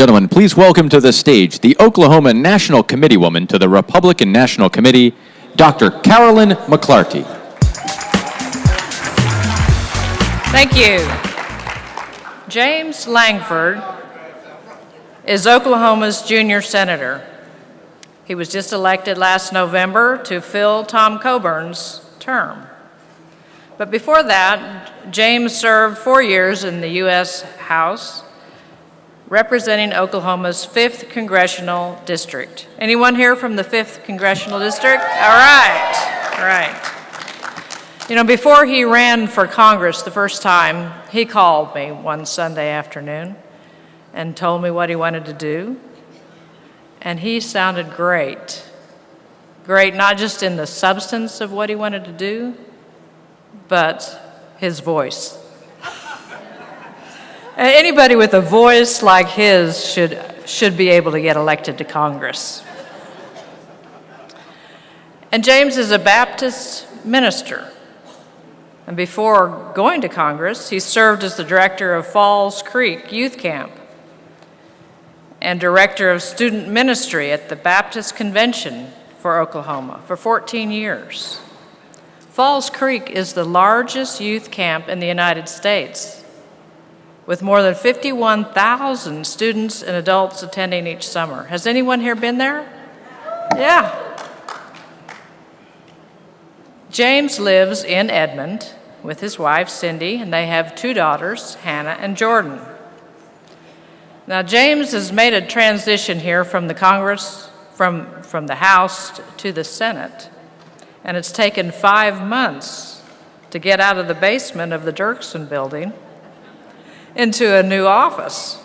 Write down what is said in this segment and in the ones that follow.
gentlemen, please welcome to the stage the Oklahoma National Committee woman to the Republican National Committee, Dr. Carolyn McClarty. Thank you. James Lankford is Oklahoma's junior senator. He was just elected last November to fill Tom Coburn's term. But before that, James served 4 years in the U.S. House, representing Oklahoma's 5th Congressional District. Anyone here from the 5th Congressional District? All right. You know, before he ran for Congress the first time, he called me one Sunday afternoon and told me what he wanted to do. And he sounded great. Great not just in the substance of what he wanted to do, but his voice. Anybody with a voice like his should be able to get elected to Congress. And James is a Baptist minister. And before going to Congress, he served as the director of Falls Creek Youth Camp and director of student ministry at the Baptist Convention for Oklahoma for 14 years. Falls Creek is the largest youth camp in the United States, with more than 51,000 students and adults attending each summer. Has anyone here been there? Yeah. James lives in Edmond with his wife, Cindy, and they have 2 daughters, Hannah and Jordan. Now, James has made a transition here from the Congress, from the House to the Senate, and it's taken 5 months to get out of the basement of the Dirksen building into a new office.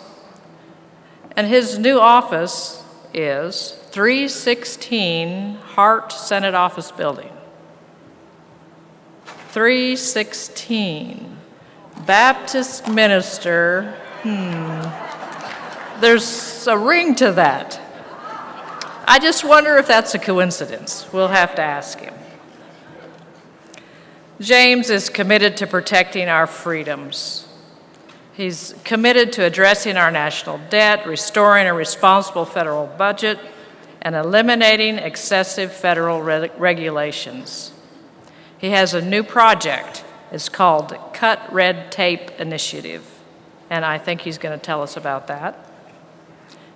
And his new office is 316 Hart Senate Office Building. 316. Baptist minister, there's a ring to that. I just wonder if that's a coincidence. We'll have to ask him. James is committed to protecting our freedoms. He's committed to addressing our national debt, restoring a responsible federal budget, and eliminating excessive federal regulations. He has a new project. It's called Cut Red Tape Initiative, and I think he's going to tell us about that.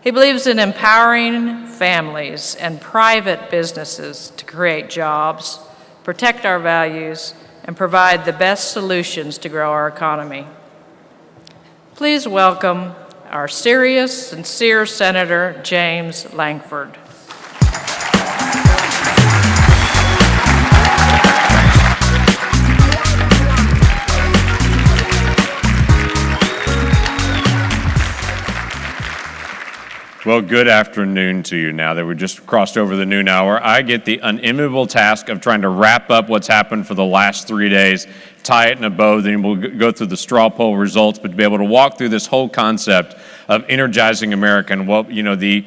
He believes in empowering families and private businesses to create jobs, protect our values, and provide the best solutions to grow our economy. Please welcome our serious, sincere Senator James Lankford. Well, good afternoon to you now that we just crossed over the noon hour. I get the unenviable task of trying to wrap up what's happened for the last 3 days, tie it in a bow, then we'll go through the straw poll results, but to be able to walk through this whole concept of energizing America and what, you know, the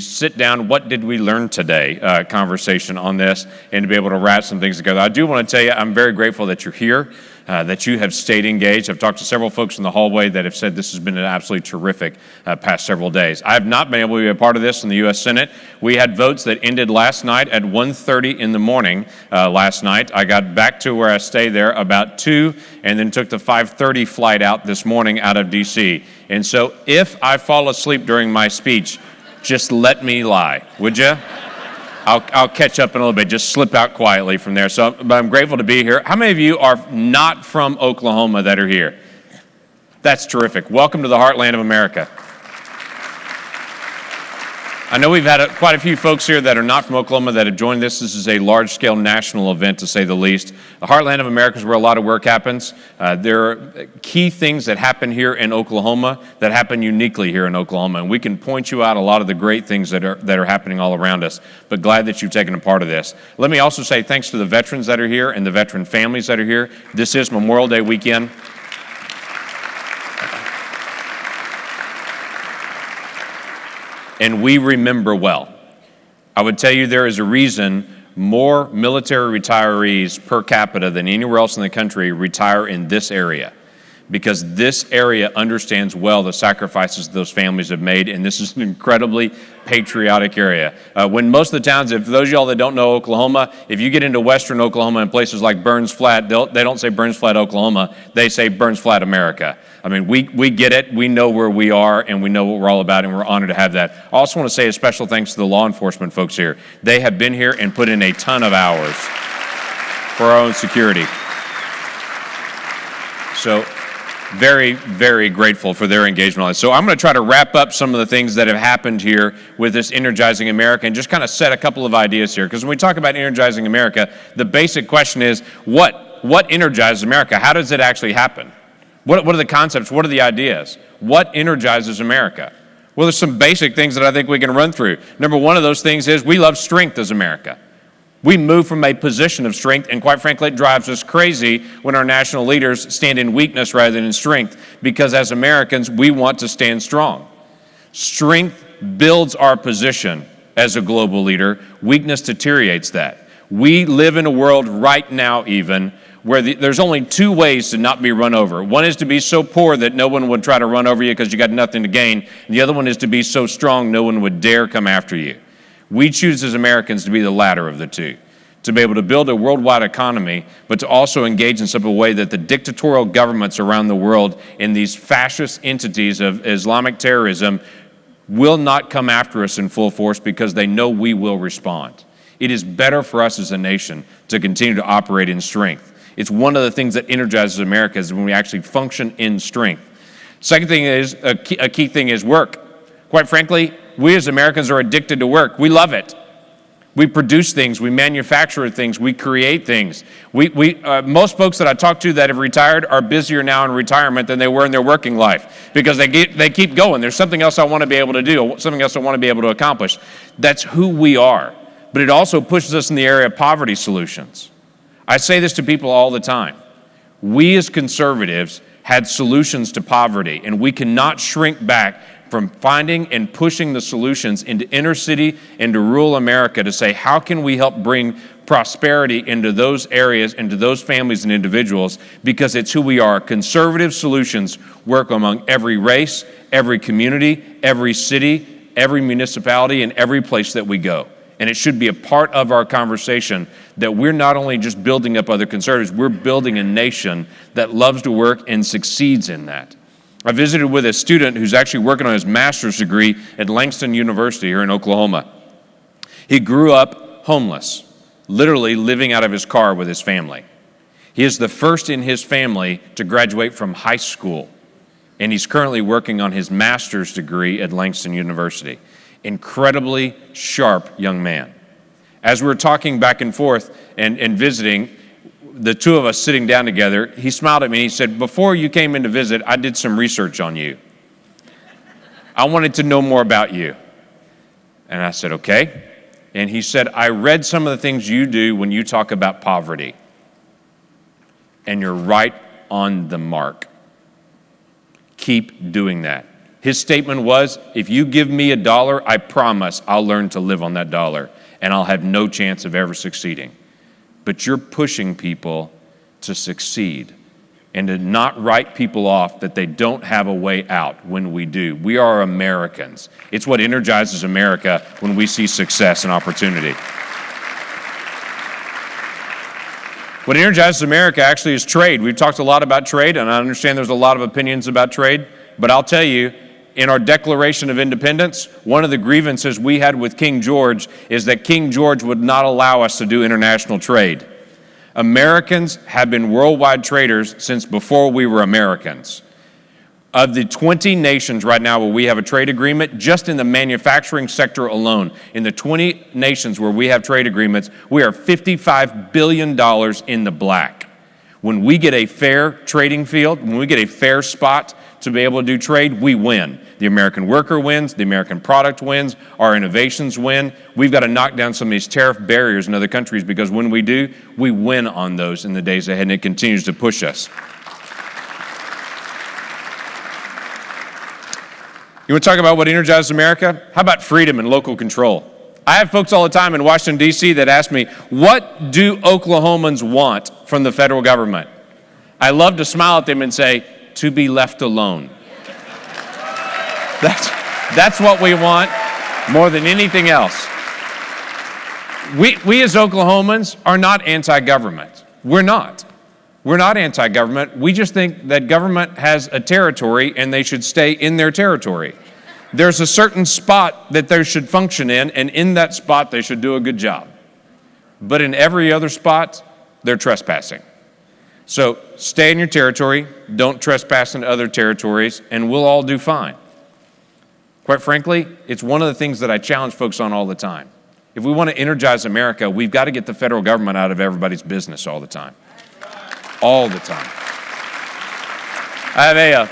sit down, what did we learn today conversation on this, and to be able to wrap some things together. I do want to tell you, I'm very grateful that you're here. That you have stayed engaged. I've talked to several folks in the hallway that have said this has been an absolutely terrific past several days. I have not been able to be a part of this in the U.S. Senate. We had votes that ended last night at 1:30 in the morning last night. I got back to where I stay there about 2 and then took the 5:30 flight out this morning out of D.C. And so if I fall asleep during my speech, just let me lie, would you? I'll catch up in a little bit, just slip out quietly from there. So, but I'm grateful to be here. How many of you are not from Oklahoma that are here? That's terrific. Welcome to the heartland of America. I know we've had quite a few folks here that are not from Oklahoma that have joined this. This is a large-scale national event, to say the least. The heartland of America is where a lot of work happens. There are key things that happen here in Oklahoma that happen uniquely here in Oklahoma, and we can point you out a lot of the great things that are happening all around us, but glad that you've taken a part of this. Let me also say thanks to the veterans that are here and the veteran families that are here. This is Memorial Day weekend. And we remember well. I would tell you there is a reason more military retirees per capita than anywhere else in the country retire in this area, because this area understands well the sacrifices those families have made, and this is an incredibly patriotic area. When most of the towns, if those of y'all that don't know Oklahoma, if you get into western Oklahoma and places like Burns Flat, they don't say Burns Flat, Oklahoma, they say Burns Flat, America. I mean, we get it, we know where we are, and we know what we're all about, and we're honored to have that. I also want to say a special thanks to the law enforcement folks here. They have been here and put in a ton of hours for our own security. So, very, very grateful for their engagement on this. So I'm going to try to wrap up some of the things that have happened here with this Energizing America and just kind of set a couple of ideas here. Because when we talk about Energizing America, the basic question is, what energizes America? How does it actually happen? What are the concepts? What are the ideas? What energizes America? Well, there's some basic things that I think we can run through. Number one of those things is we love strength as America. We move from a position of strength, and quite frankly, it drives us crazy when our national leaders stand in weakness rather than in strength, because as Americans, we want to stand strong. Strength builds our position as a global leader. Weakness deteriorates that. We live in a world right now even where there's only two ways to not be run over. One is to be so poor that no one would try to run over you because you got nothing to gain. And the other one is to be so strong no one would dare come after you. We choose as Americans to be the latter of the two, to be able to build a worldwide economy, but to also engage in such a way that the dictatorial governments around the world and these fascist entities of Islamic terrorism will not come after us in full force because they know we will respond. It is better for us as a nation to continue to operate in strength. It's one of the things that energizes America is when we actually function in strength. Second thing is, a key thing is work. Quite frankly, we as Americans are addicted to work. We love it. We produce things, we manufacture things, we create things. Most folks that I talk to that have retired are busier now in retirement than they were in their working life because they keep going. There's something else I want to be able to do, something else I want to be able to accomplish. That's who we are. But it also pushes us in the area of poverty solutions. I say this to people all the time. We as conservatives had solutions to poverty, and we cannot shrink back from finding and pushing the solutions into inner city, into rural America to say, how can we help bring prosperity into those areas, into those families and individuals, because it's who we are. Conservative solutions work among every race, every community, every city, every municipality, and every place that we go. And it should be a part of our conversation that we're not only just building up other conservatives, we're building a nation that loves to work and succeeds in that. I visited with a student who's actually working on his master's degree at Langston University here in Oklahoma. He grew up homeless, literally living out of his car with his family. He is the first in his family to graduate from high school, and he's currently working on his master's degree at Langston University. Incredibly sharp young man. As we were talking back and forth and visiting, the two of us sitting down together, he smiled at me and he said, before you came in to visit, I did some research on you. I wanted to know more about you. And I said, okay. And he said, I read some of the things you do when you talk about poverty. And you're right on the mark. Keep doing that. His statement was, if you give me $1, I promise I'll learn to live on that dollar, and I'll have no chance of ever succeeding. But you're pushing people to succeed and to not write people off that they don't have a way out when we do. We are Americans. It's what energizes America when we see success and opportunity. What energizes America actually is trade. We've talked a lot about trade, and I understand there's a lot of opinions about trade, but I'll tell you, in our Declaration of Independence, one of the grievances we had with King George is that King George would not allow us to do international trade. Americans have been worldwide traders since before we were Americans. Of the 20 nations right now where we have a trade agreement, just in the manufacturing sector alone, in the 20 nations where we have trade agreements, we are $55 billion in the black. When we get a fair trading field, when we get a fair spot to be able to do trade, we win. The American worker wins, the American product wins, our innovations win. We've got to knock down some of these tariff barriers in other countries because when we do, we win on those in the days ahead, and it continues to push us. You want to talk about what energizes America? How about freedom and local control? I have folks all the time in Washington, D.C. that ask me, what do Oklahomans want from the federal government? I love to smile at them and say, to be left alone. That's what we want more than anything else. We as Oklahomans are not anti-government. We're not. We're not anti-government. We just think that government has a territory and they should stay in their territory. There's a certain spot that they should function in, and in that spot they should do a good job. But in every other spot, they're trespassing. So stay in your territory, don't trespass into other territories, and we'll all do fine. Quite frankly, it's one of the things that I challenge folks on all the time. If we want to energize America, we've got to get the federal government out of everybody's business all the time. All the time. I have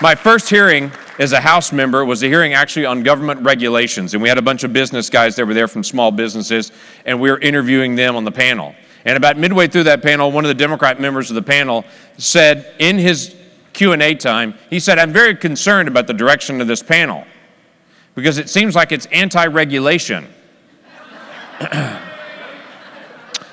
my first hearing as a House member was a hearing actually on government regulations, and we had a bunch of business guys that were there from small businesses, and we were interviewing them on the panel. And about midway through that panel, one of the Democrat members of the panel said in his Q&A time, he said, "I'm very concerned about the direction of this panel because it seems like it's anti-regulation."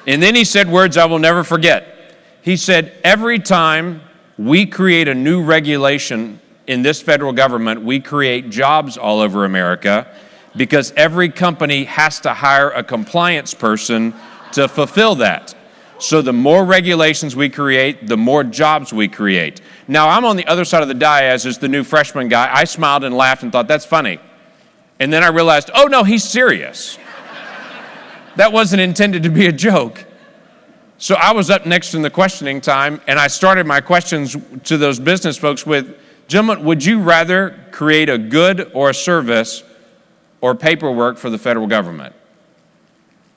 And then he said words I will never forget. He said, "Every time we create a new regulation in this federal government, we create jobs all over America because every company has to hire a compliance person to fulfill that. So the more regulations we create, the more jobs we create." Now, I'm on the other side of the dais as the new freshman guy. I smiled and laughed and thought, that's funny. And then I realized, oh no, he's serious. That wasn't intended to be a joke. So I was up next in the questioning time, and I started my questions to those business folks with, "Gentlemen, would you rather create a good or a service or paperwork for the federal government?"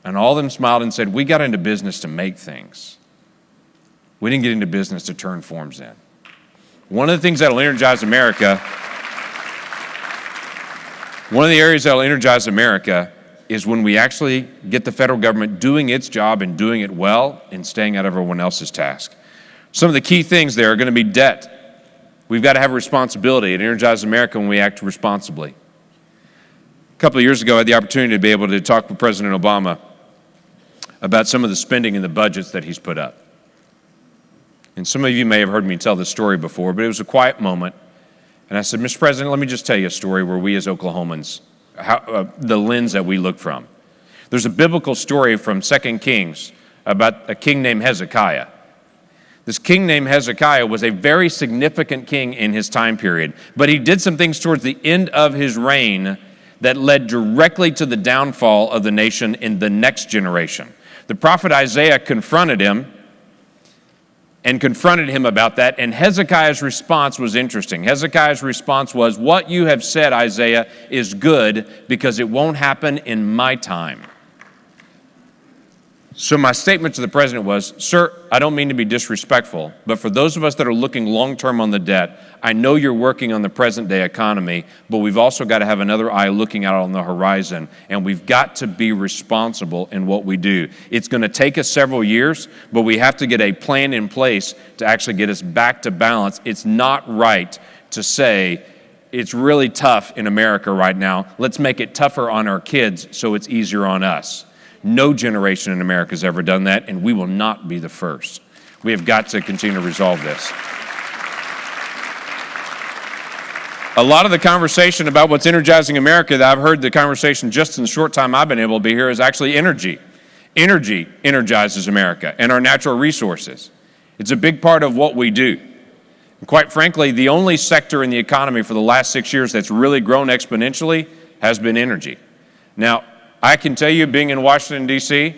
And all of them smiled and said, "We got into business to make things. We didn't get into business to turn forms in." One of the things that will energize America, one of the areas that will energize America is when we actually get the federal government doing its job and doing it well and staying out of everyone else's task. Some of the key things there are going to be debt. We've got to have a responsibility. It energizes America when we act responsibly. A couple of years ago, I had the opportunity to be able to talk with President Obama about some of the spending in the budgets that he's put up. And some of you may have heard me tell this story before, but it was a quiet moment. And I said, "Mr. President, let me just tell you a story where we as Oklahomans, the lens that we look from." There's a biblical story from 2 Kings about a king named Hezekiah. This king named Hezekiah was a very significant king in his time period, but he did some things towards the end of his reign that led directly to the downfall of the nation in the next generation. The prophet Isaiah confronted him about that, and Hezekiah's response was interesting. Hezekiah's response was, "What you have said, Isaiah, is good because it won't happen in my time." So my statement to the president was, "Sir, I don't mean to be disrespectful, but for those of us that are looking long-term on the debt, I know you're working on the present-day economy, but we've also got to have another eye looking out on the horizon, and we've got to be responsible in what we do. It's going to take us several years, but we have to get a plan in place to actually get us back to balance. It's not right to say it's really tough in America right now. Let's make it tougher on our kids so it's easier on us." No generation in America has ever done that, and we will not be the first. We have got to continue to resolve this. A lot of the conversation about what's energizing America that I've heard the conversation just in the short time I've been able to be here is actually energy. Energy energizes America and our natural resources. It's a big part of what we do. And quite frankly, the only sector in the economy for the last 6 years that's really grown exponentially has been energy. Now, I can tell you, being in Washington, D.C.,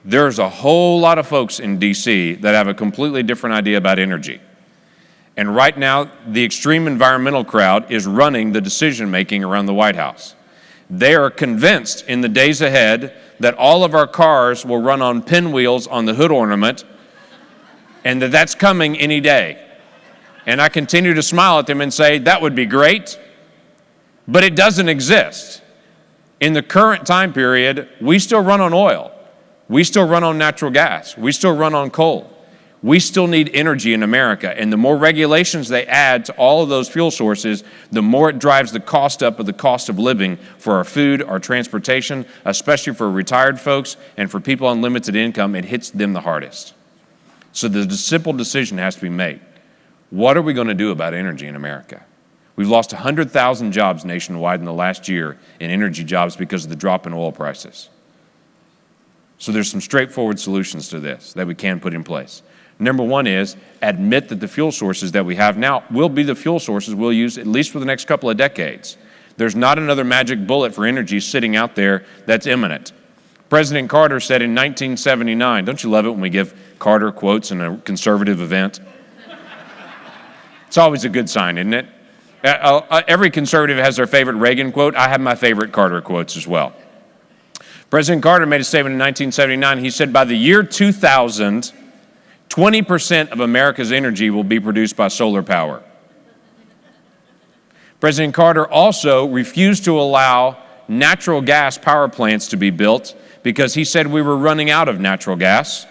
there's a whole lot of folks in D.C. that have a completely different idea about energy. And right now, the extreme environmental crowd is running the decision-making around the White House. They are convinced in the days ahead that all of our cars will run on pinwheels on the hood ornament and that that's coming any day. And I continue to smile at them and say, that would be great, but it doesn't exist. In the current time period, we still run on oil. We still run on natural gas. We still run on coal. We still need energy in America. And the more regulations they add to all of those fuel sources, the more it drives the cost up of the cost of living for our food, our transportation, especially for retired folks and for people on limited income. It hits them the hardest. So the simple decision has to be made. What are we going to do about energy in America? We've lost 100,000 jobs nationwide in the last year in energy jobs because of the drop in oil prices. So there's some straightforward solutions to this that we can put in place. Number one is admit that the fuel sources that we have now will be the fuel sources we'll use at least for the next couple of decades. There's not another magic bullet for energy sitting out there that's imminent. President Carter said in 1979, don't you love it when we give Carter quotes in a conservative event? It's always a good sign, isn't it? Every conservative has their favorite Reagan quote. I have my favorite Carter quotes as well. President Carter made a statement in 1979. He said, by the year 2000, 20% of America's energy will be produced by solar power. President Carter also refused to allow natural gas power plants to be built because he said we were running out of natural gas,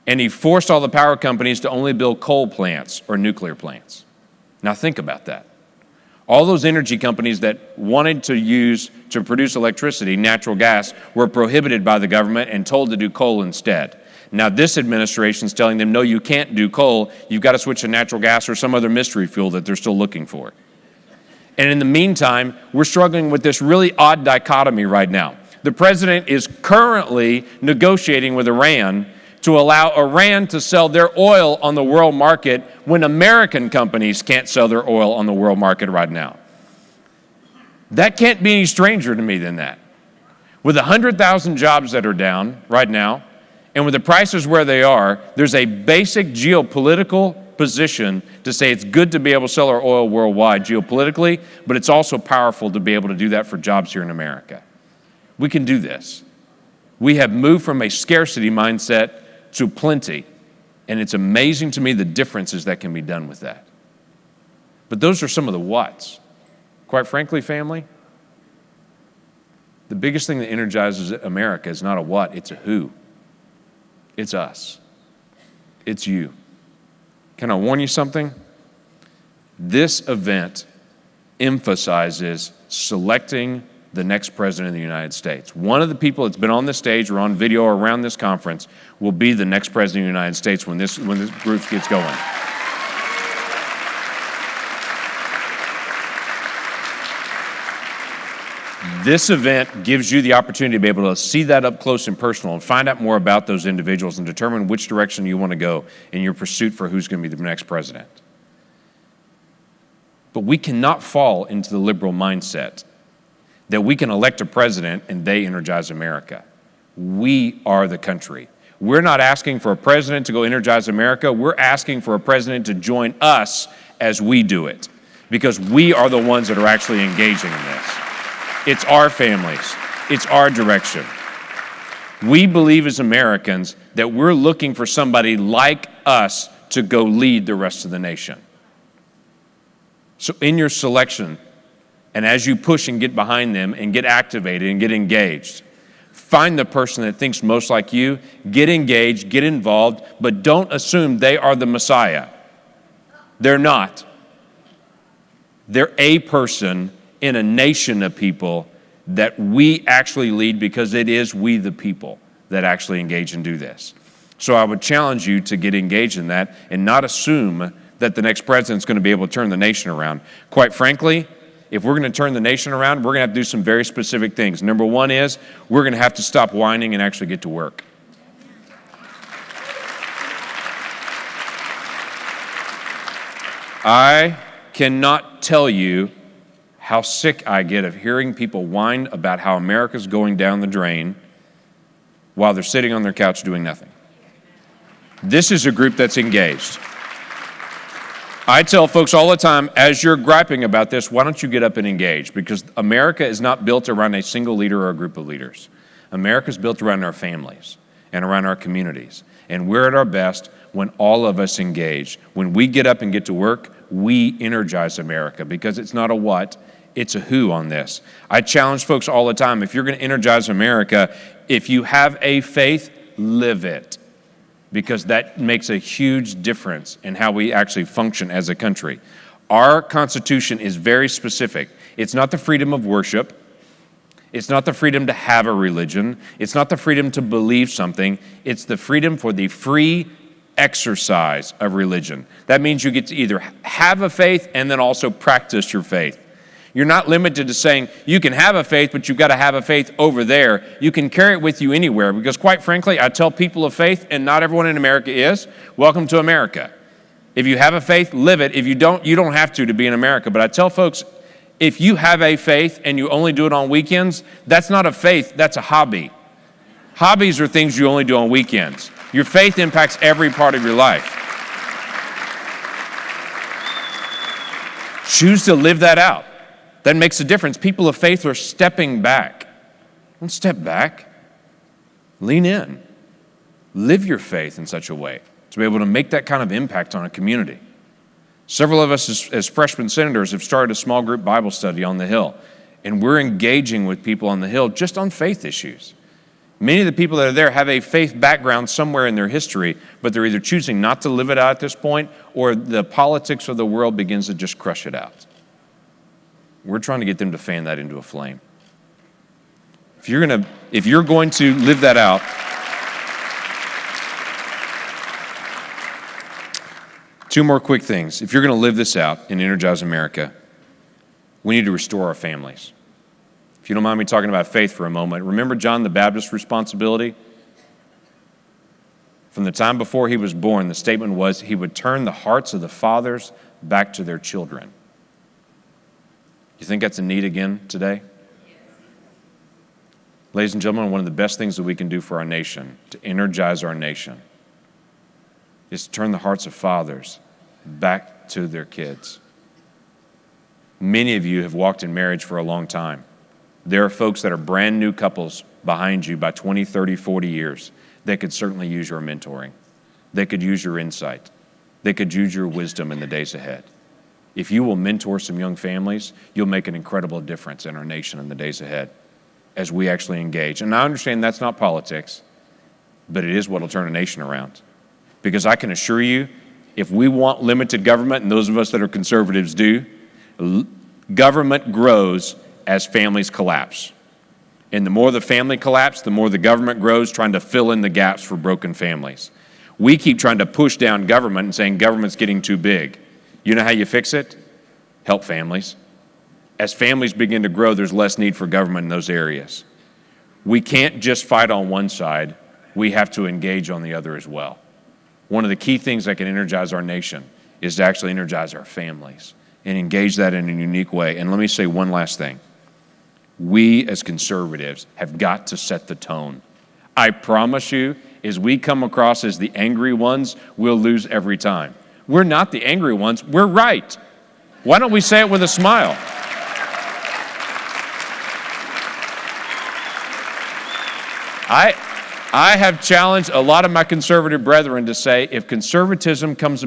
and he forced all the power companies to only build coal plants or nuclear plants. Now think about that. All those energy companies that wanted to use to produce electricity, natural gas, were prohibited by the government and told to do coal instead. Now this administration is telling them, no, you can't do coal. You've got to switch to natural gas or some other mystery fuel that they're still looking for. And in the meantime, we're struggling with this really odd dichotomy right now. The president is currently negotiating with Iran to allow Iran to sell their oil on the world market when American companies can't sell their oil on the world market right now. That can't be any stranger to me than that. With 100,000 jobs that are down right now, and with the prices where they are, there's a basic geopolitical position to say it's good to be able to sell our oil worldwide geopolitically, but it's also powerful to be able to do that for jobs here in America. We can do this. We have moved from a scarcity mindset to plenty, and it's amazing to me the differences that can be done with that. But those are some of the whats. Quite frankly, family, the biggest thing that energizes America is not a what, it's a who. It's us. It's you. Can I warn you something? This event emphasizes selecting the next president of the United States. One of the people that's been on this stage or on video or around this conference will be the next president of the United States when this group gets going. This event gives you the opportunity to be able to see that up close and personal and find out more about those individuals and determine which direction you want to go in your pursuit for who's going to be the next president. But we cannot fall into the liberal mindset that we can elect a president and they energize America. We are the country. We're not asking for a president to go energize America. We're asking for a president to join us as we do it, because we are the ones that are actually engaging in this. It's our families. It's our direction. We believe as Americans that we're looking for somebody like us to go lead the rest of the nation. So in your selection, and as you push and get behind them and get activated and get engaged, find the person that thinks most like you, get engaged, get involved, but don't assume they are the Messiah. They're not. They're a person in a nation of people that we actually lead, because it is we the people that actually engage and do this. So I would challenge you to get engaged in that and not assume that the next president's going to be able to turn the nation around. Quite frankly, if we're going to turn the nation around, we're going to have to do some very specific things. Number one is we're going to have to stop whining and actually get to work. I cannot tell you how sick I get of hearing people whine about how America's going down the drain while they're sitting on their couch doing nothing. This is a group that's engaged. I tell folks all the time, as you're griping about this, why don't you get up and engage? Because America is not built around a single leader or a group of leaders. America's built around our families and around our communities. And we're at our best when all of us engage. When we get up and get to work, we energize America, because it's not a what, it's a who on this. I challenge folks all the time, if you're going to energize America, if you have a faith, live it, because that makes a huge difference in how we actually function as a country. Our Constitution is very specific. It's not the freedom of worship. It's not the freedom to have a religion. It's not the freedom to believe something. It's the freedom for the free exercise of religion. That means you get to either have a faith and then also practice your faith. You're not limited to saying you can have a faith, but you've got to have a faith over there. You can carry it with you anywhere because, quite frankly, I tell people of faith, and not everyone in America is, welcome to America. If you have a faith, live it. If you don't have to be in America. But I tell folks, if you have a faith and you only do it on weekends, that's not a faith, that's a hobby. Hobbies are things you only do on weekends. Your faith impacts every part of your life. Choose to live that out. That makes a difference. People of faith are stepping back. Don't step back. Lean in. Live your faith in such a way to be able to make that kind of impact on a community. Several of us as freshman senators have started a small group Bible study on the Hill, and we're engaging with people on the Hill just on faith issues. Many of the people that are there have a faith background somewhere in their history, but they're either choosing not to live it out at this point, or the politics of the world begins to just crush it out. We're trying to get them to fan that into a flame. If you're going to live that out, two more quick things. If you're going to live this out and energize America, we need to restore our families. If you don't mind me talking about faith for a moment, remember John the Baptist's responsibility? From the time before he was born, the statement was he would turn the hearts of the fathers back to their children. You think that's a need again today? Ladies and gentlemen, one of the best things that we can do for our nation, to energize our nation, is to turn the hearts of fathers back to their kids. Many of you have walked in marriage for a long time. There are folks that are brand new couples behind you by 20, 30, 40 years that could certainly use your mentoring. They could use your insight. They could use your wisdom in the days ahead. If you will mentor some young families, you'll make an incredible difference in our nation in the days ahead as we actually engage. And I understand that's not politics, but it is what will turn a nation around. Because I can assure you, if we want limited government, and those of us that are conservatives do, government grows as families collapse. And the more the family collapse, the more the government grows, trying to fill in the gaps for broken families. We keep trying to push down government and saying government's getting too big. You know how you fix it? Help families. As families begin to grow, there's less need for government in those areas. We can't just fight on one side. We have to engage on the other as well. One of the key things that can energize our nation is to actually energize our families and engage that in a unique way. And let me say one last thing. We as conservatives have got to set the tone. I promise you, as we come across as the angry ones, we'll lose every time. We're not the angry ones, we're right. Why don't we say it with a smile? I have challenged a lot of my conservative brethren to say if conservatism comes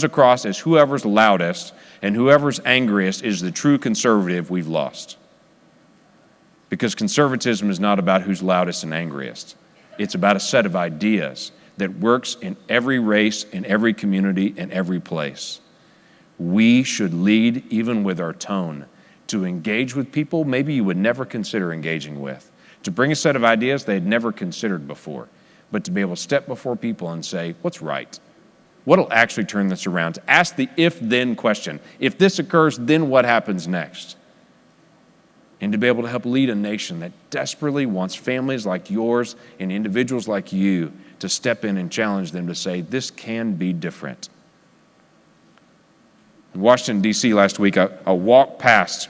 across as whoever's loudest and whoever's angriest is the true conservative, we've lost. Because conservatism is not about who's loudest and angriest. It's about a set of ideas that works in every race, in every community, in every place. We should lead, even with our tone, to engage with people maybe you would never consider engaging with, to bring a set of ideas they had never considered before, but to be able to step before people and say, what's right? What'll actually turn this around? To ask the if-then question. If this occurs, then what happens next? And to be able to help lead a nation that desperately wants families like yours and individuals like you to step in and challenge them to say, this can be different. In Washington, D.C. last week, I walked past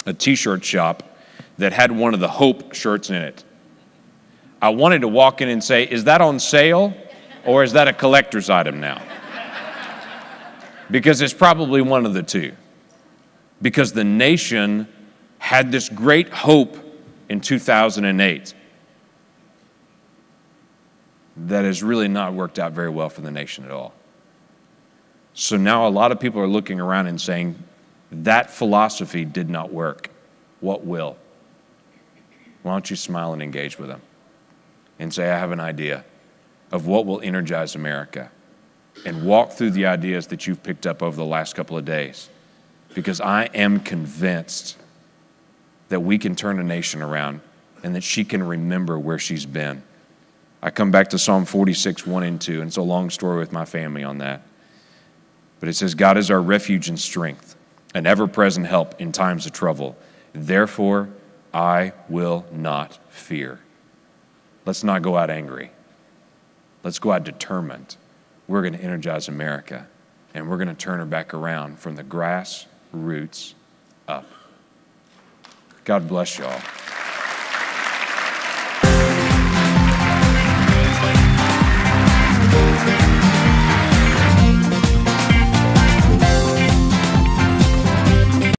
a t-shirt shop that had one of the Hope shirts in it. I wanted to walk in and say, is that on sale or is that a collector's item now? Because it's probably one of the two. Because the nation had this great hope in 2008 that has really not worked out very well for the nation at all. So now a lot of people are looking around and saying, that philosophy did not work. What will? Why don't you smile and engage with them and say, I have an idea of what will energize America, and walk through the ideas that you've picked up over the last couple of days, because I am convinced that we can turn a nation around and that she can remember where she's been. I come back to Psalm 46, 1 and 2, and it's a long story with my family on that. But it says, God is our refuge and strength, an ever-present help in times of trouble. Therefore, I will not fear. Let's not go out angry. Let's go out determined. We're going to energize America, and we're going to turn her back around from the grassroots up. God bless y'all.